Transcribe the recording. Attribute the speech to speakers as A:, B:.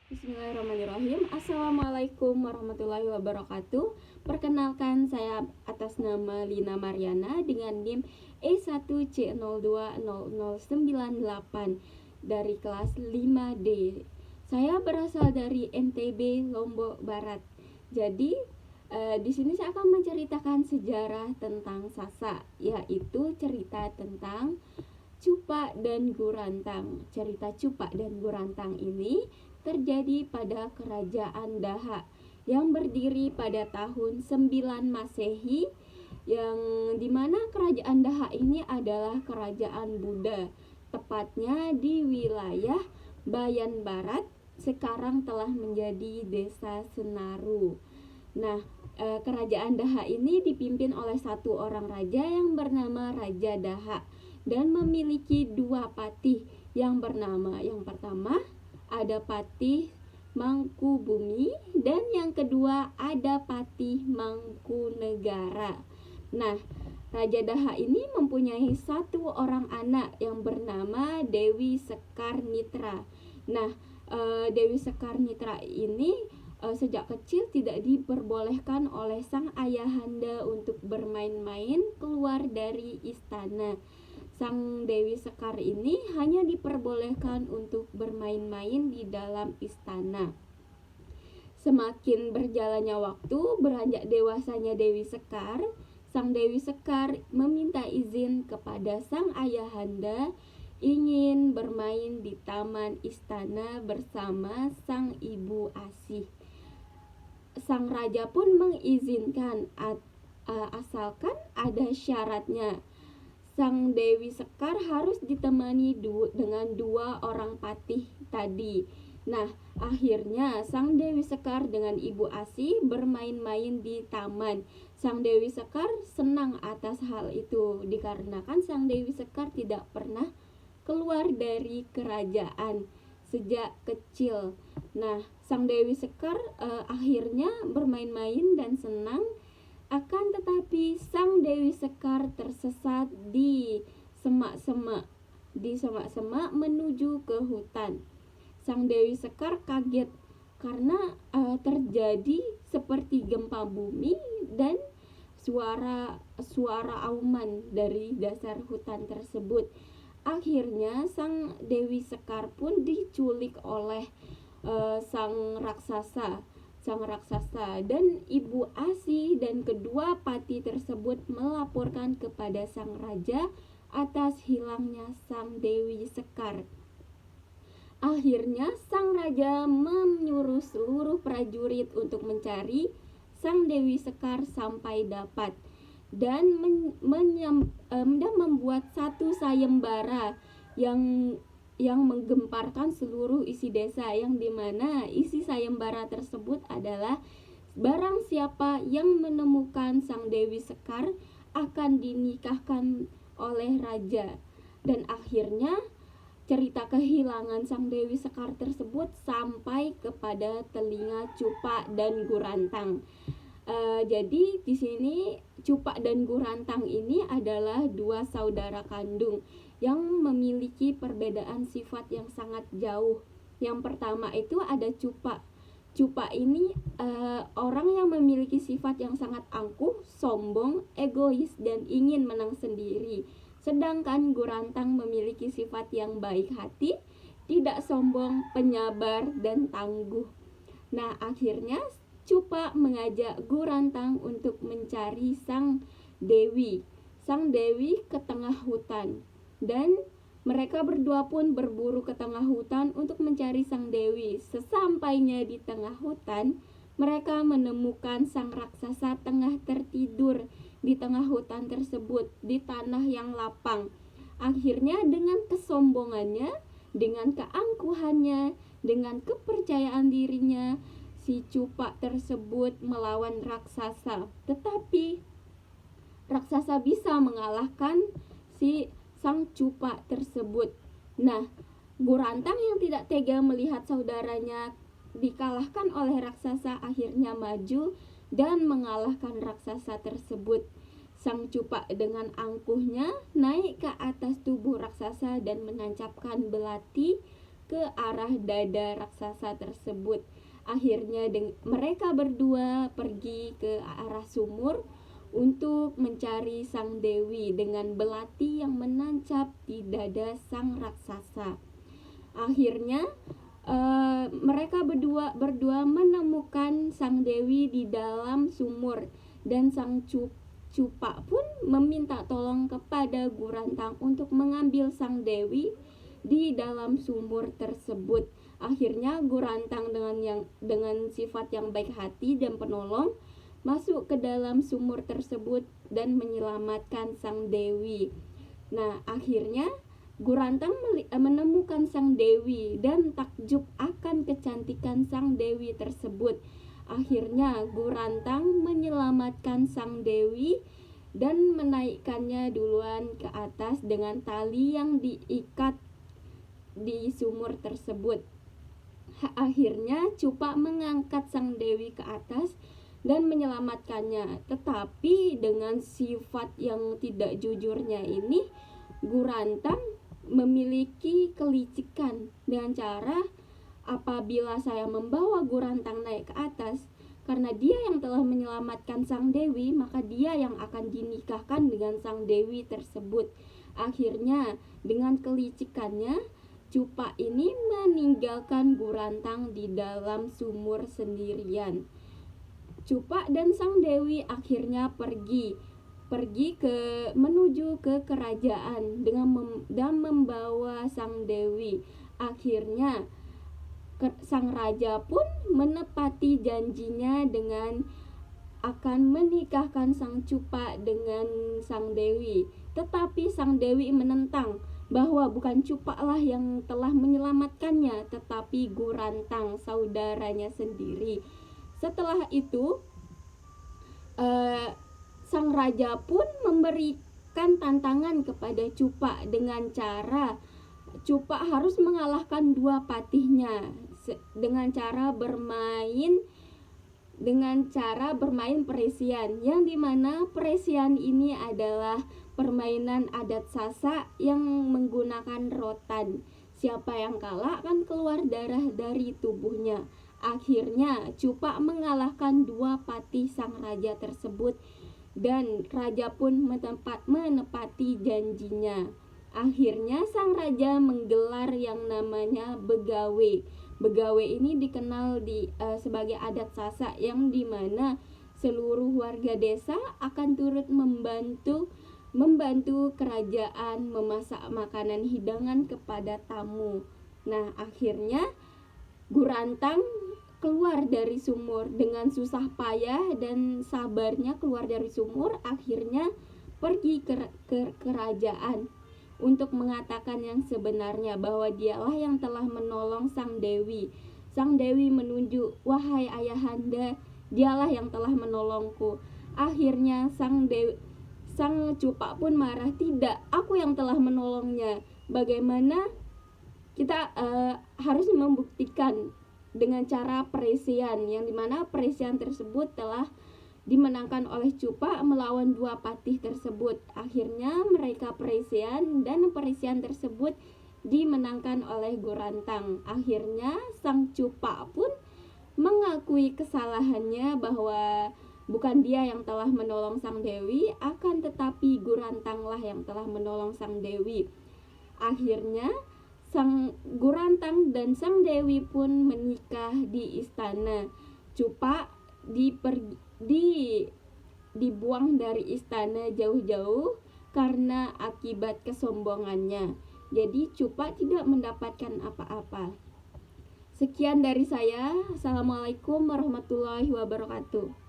A: Bismillahirrahmanirrahim. Assalamualaikum warahmatullahi wabarakatuh. Perkenalkan, saya atas nama Lina Mariana dengan NIM E1C020098 dari kelas 5D. Saya berasal dari NTB Lombok Barat. Jadi di sini saya akan menceritakan sejarah tentang Sasak, yaitu cerita tentang Cupak dan Gurantang. Cerita Cupak dan Gurantang ini terjadi pada Kerajaan Daha yang berdiri pada tahun 9 Masehi, yang dimana Kerajaan Daha ini adalah kerajaan Buddha, tepatnya di wilayah Bayan Barat, sekarang telah menjadi Desa Senaru. Nah, Kerajaan Daha ini dipimpin oleh satu orang raja yang bernama Raja Daha dan memiliki dua patih yang bernama, yang pertama ada Patih Mangkubumi dan yang kedua ada Patih Mangkunegara. Nah, Raja Daha ini mempunyai satu orang anak yang bernama Dewi Sekar Nitra. Nah, Dewi Sekar Nitra ini sejak kecil tidak diperbolehkan oleh sang ayahanda untuk bermain-main keluar dari istana. Sang Dewi Sekar ini hanya diperbolehkan untuk bermain-main di dalam istana. Semakin berjalannya waktu, beranjak dewasanya Dewi Sekar, sang Dewi Sekar meminta izin kepada sang ayahanda ingin bermain di taman istana bersama sang ibu asih. Sang raja pun mengizinkan, asalkan ada syaratnya. Sang Dewi Sekar harus ditemani dengan dua orang patih tadi. Nah, akhirnya sang Dewi Sekar dengan Ibu Asih bermain-main di taman. Sang Dewi Sekar senang atas hal itu dikarenakan sang Dewi Sekar tidak pernah keluar dari kerajaan sejak kecil. Nah, sang Dewi Sekar akhirnya bermain-main dan senang. Akan tetapi sang Dewi Sekar tersesat di semak-semak menuju ke hutan. Sang Dewi Sekar kaget karena terjadi seperti gempa bumi dan suara auman dari dasar hutan tersebut. Akhirnya sang Dewi Sekar pun diculik oleh sang raksasa dan Ibu Asih dan kedua pati tersebut melaporkan kepada sang raja atas hilangnya sang Dewi Sekar. Akhirnya sang raja menyuruh seluruh prajurit untuk mencari sang Dewi Sekar sampai dapat dan membuat satu sayembara yang menggemparkan seluruh isi desa, yang dimana isi sayembara tersebut adalah barang siapa yang menemukan sang Dewi Sekar akan dinikahkan oleh raja. Dan akhirnya cerita kehilangan sang Dewi Sekar tersebut sampai kepada telinga Cupak dan Gurantang. Jadi di sini Cupak dan Gurantang ini adalah dua saudara kandung yang memiliki perbedaan sifat yang sangat jauh. Yang pertama itu ada Cupak. Cupak ini orang yang memiliki sifat yang sangat angkuh, sombong, egois, dan ingin menang sendiri. Sedangkan Gurantang memiliki sifat yang baik hati, tidak sombong, penyabar, dan tangguh. Nah, akhirnya Cupak mengajak Gurantang untuk mencari sang Dewi ke tengah hutan. Dan mereka berdua pun berburu ke tengah hutan untuk mencari sang Dewi. Sesampainya di tengah hutan, mereka menemukan sang raksasa tengah tertidur di tengah hutan tersebut, di tanah yang lapang. Akhirnya dengan kesombongannya, dengan keangkuhannya, dengan kepercayaan dirinya, si Cupak tersebut melawan raksasa. Tetapi raksasa bisa mengalahkan si sang Cupak tersebut. Nah, Gurantang yang tidak tega melihat saudaranya dikalahkan oleh raksasa akhirnya maju dan mengalahkan raksasa tersebut. Sang Cupak dengan angkuhnya naik ke atas tubuh raksasa dan menancapkan belati ke arah dada raksasa tersebut. Akhirnya mereka berdua pergi ke arah sumur untuk mencari sang dewi dengan belati yang menancap di dada sang raksasa. Akhirnya mereka berdua menemukan sang dewi di dalam sumur, dan sang Cupa pun meminta tolong kepada Gurantang untuk mengambil sang dewi di dalam sumur tersebut. Akhirnya Gurantang dengan sifat yang baik hati dan penolong masuk ke dalam sumur tersebut dan menyelamatkan sang dewi. Nah, akhirnya Gurantang menemukan sang dewi dan takjub akan kecantikan sang dewi tersebut. Akhirnya Gurantang menyelamatkan sang dewi dan menaikkannya duluan ke atas dengan tali yang diikat di sumur tersebut. Akhirnya Cupa mengangkat sang dewi ke atas dan menyelamatkannya. Tetapi dengan sifat yang tidak jujurnya ini, Gurantang memiliki kelicikan dengan cara apabila saya membawa Gurantang naik ke atas, karena dia yang telah menyelamatkan sang dewi, maka dia yang akan dinikahkan dengan sang dewi tersebut. Akhirnya dengan kelicikannya, Cupa ini meninggalkan Gurantang di dalam sumur sendirian. Cupa dan sang dewi akhirnya pergi menuju ke kerajaan dan membawa sang dewi. Akhirnya sang raja pun menepati janjinya dengan akan menikahkan sang Cupa dengan sang dewi. Tetapi sang dewi menentang bahwa bukan Cupa lah yang telah menyelamatkannya, tetapi Gurantang, saudaranya sendiri. Setelah itu sang raja pun memberikan tantangan kepada Cupa dengan cara Cupa harus mengalahkan dua patihnya dengan cara bermain peresian, yang dimana peresian ini adalah permainan adat Sasak yang menggunakan rotan. Siapa yang kalah akan keluar darah dari tubuhnya. Akhirnya Cupa mengalahkan dua patih sang raja tersebut, dan raja pun menepati janjinya. Akhirnya sang raja menggelar yang namanya begawe. Begawe ini dikenal sebagai adat Sasak, yang dimana seluruh warga desa akan turut membantu kerajaan memasak makanan hidangan kepada tamu. Nah, akhirnya Gurantang keluar dari sumur dengan susah payah dan sabarnya keluar dari sumur. Akhirnya pergi ke kerajaan untuk mengatakan yang sebenarnya, bahwa dialah yang telah menolong sang dewi. Sang dewi menunjuk, "Wahai ayahanda, dialah yang telah menolongku." Akhirnya sang Cupa pun marah, "Tidak, aku yang telah menolongnya. Bagaimana kita harus membuktikan dengan cara peresian, yang dimana peresian tersebut telah dimenangkan oleh Cupa melawan dua patih tersebut." Akhirnya mereka peresian, dan peresian tersebut dimenangkan oleh Gurantang. Akhirnya sang Cupa pun mengakui kesalahannya, bahwa bukan dia yang telah menolong sang dewi, akan tetapi Gurantanglah yang telah menolong sang dewi. Akhirnya sang Gurantang dan sang dewi pun menikah di istana. Cupa dibuang dari istana jauh-jauh karena akibat kesombongannya. Jadi Cupa tidak mendapatkan apa-apa. Sekian dari saya. Assalamualaikum warahmatullahi wabarakatuh.